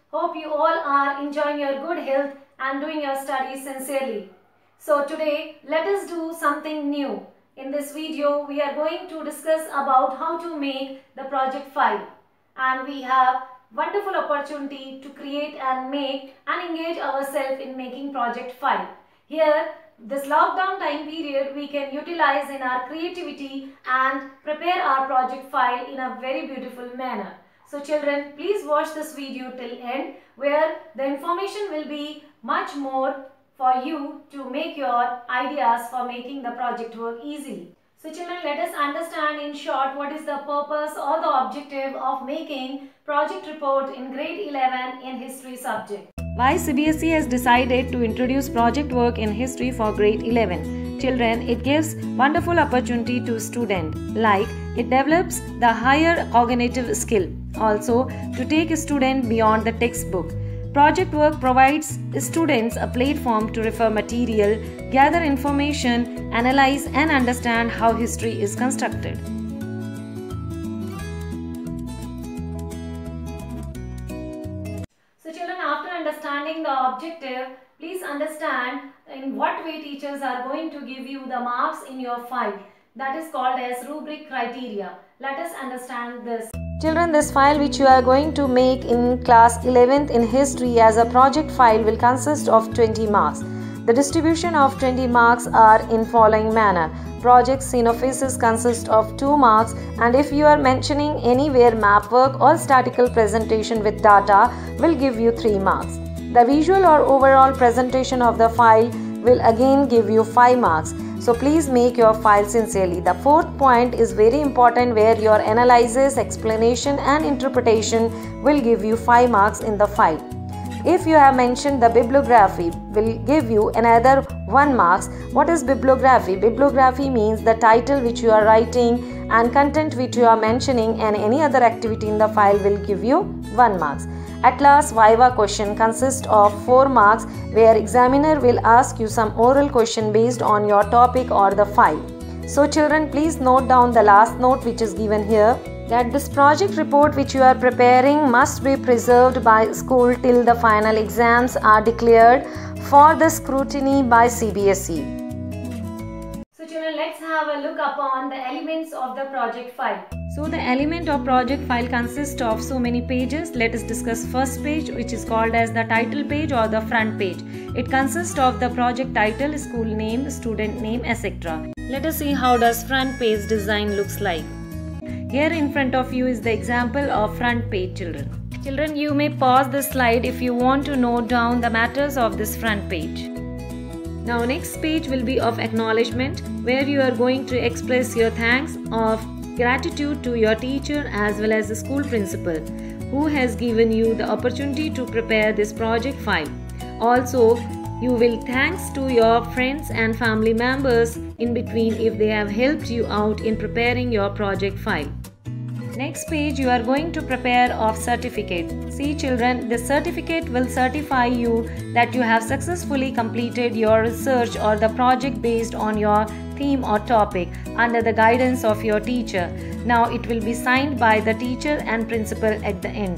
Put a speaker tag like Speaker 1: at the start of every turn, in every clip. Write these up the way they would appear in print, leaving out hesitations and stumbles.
Speaker 1: Hope you all are enjoying your good health and doing your studies sincerely. So today let us do something new. In this video we are going to discuss about how to make the project file, and we have wonderful opportunity to create and make and engage ourselves in making project file. Here this lockdown time period we can utilize in our creativity and prepare our project file in a very beautiful manner. So children, please watch this video till end, where the information will be much more for you to make your ideas for making the project work easily. So children, let us understand in short what is the purpose or the objective of making project report in grade 11 in history subject. Why CBSE has decided to introduce project work in history for grade 11? Children, it gives wonderful opportunity to student, like it develops the higher cognitive skill, also to take a student beyond the textbook. Project work provides students a platform to refer material, gather information, analyze and understand how history is constructed. So children, after understanding the objective, please understand in what way teachers are going to give you the marks in your file. That is called as rubric criteria. Let us understand this. Children, this file which you are going to make in class 11th in history as a project file will consist of 20 marks. The distribution of 20 marks are in following manner. Project synopsis consist of 2 marks, and if you are mentioning anywhere map work or statistical presentation with data will give you 3 marks. The visual or overall presentation of the file will again give you 5 marks. So please make your file sincerely. The fourth point is very important, where your analysis, explanation and interpretation will give you 5 marks in the file. If you have mentioned the bibliography, will give you another 1 marks. What is bibliography? Bibliography means the title which you are writing and content which you are mentioning, and any other activity in the file will give you 1 marks. At last, Viva question consists of 4 marks, where examiner will ask you some oral question based on your topic or the file. So children, please note down the last note which is given here, that this project report which you are preparing must be preserved by school till the final exams are declared for the scrutiny by CBSE. So children, let's have a look upon the elements of the project file. So the element of project file consists of so many pages. Let us discuss first page, which is called as the title page or the front page. It consists of the project title, school name, student name, etc. Let us see how does front page design looks like. Here in front of you is the example of front page, children. Children, you may pause the slide if you want to note down the matters of this front page. Now next page will be of acknowledgement, where you are going to express your thanks of gratitude to your teacher as well as the school principal who has given you the opportunity to prepare this project file. Also, you will thanks to your friends and family members in between if they have helped you out in preparing your project file. Next page, you are going to prepare of certificate. See children, the certificate will certify you that you have successfully completed your research or the project based on your theme or topic under the guidance of your teacher. Now it will be signed by the teacher and principal at the end.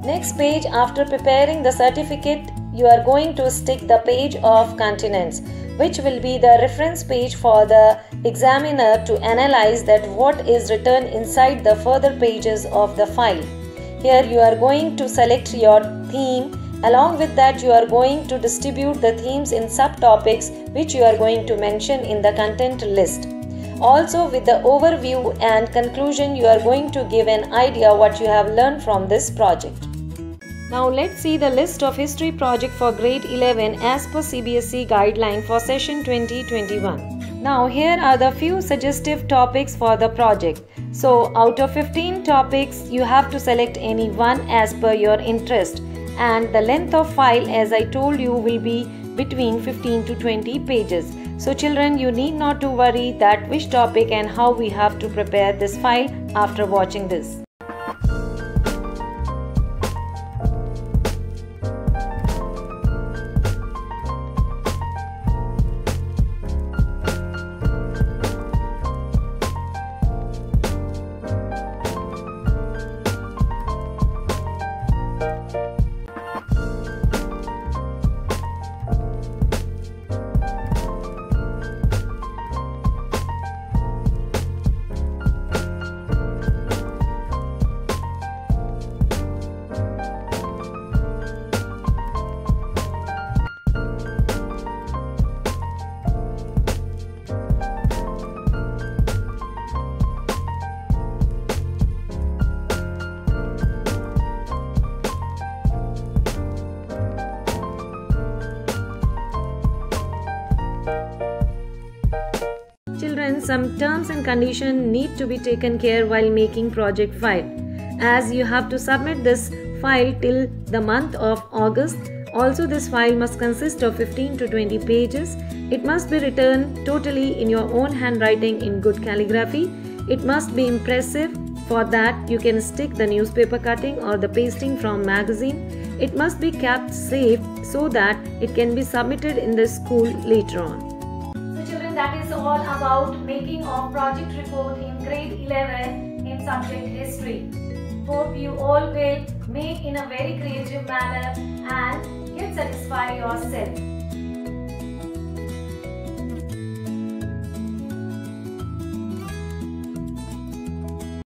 Speaker 1: Next page, after preparing the certificate, you are going to stick the page of continents, which will be the reference page for the examiner to analyze that what is written inside the further pages of the file. Here you are going to select your theme. Along with that, you are going to distribute the themes in subtopics which you are going to mention in the content list. Also, with the overview and conclusion, you are going to give an idea what you have learned from this project. Now let's see the list of history project for grade 11 as per CBSE guideline for session 2021. Now here are the few suggestive topics for the project. So out of 15 topics, you have to select any one as per your interest, and the length of file, as I told you, will be between 15 to 20 pages. So children, you need not to worry that which topic and how we have to prepare this file after watching this. some terms and conditions need to be taken care while making project file, as you have to submit this file till the month of August. Also, this file must consist of 15 to 20 pages. It must be written totally in your own handwriting in good calligraphy. It must be impressive. For that, you can stick the newspaper cutting or the pasting from magazine. It must be kept safe so that it can be submitted in the school later on. So children, that is all about making of project report in grade 11 in subject history. Hope you all will make in a very creative manner and get satisfy yourself.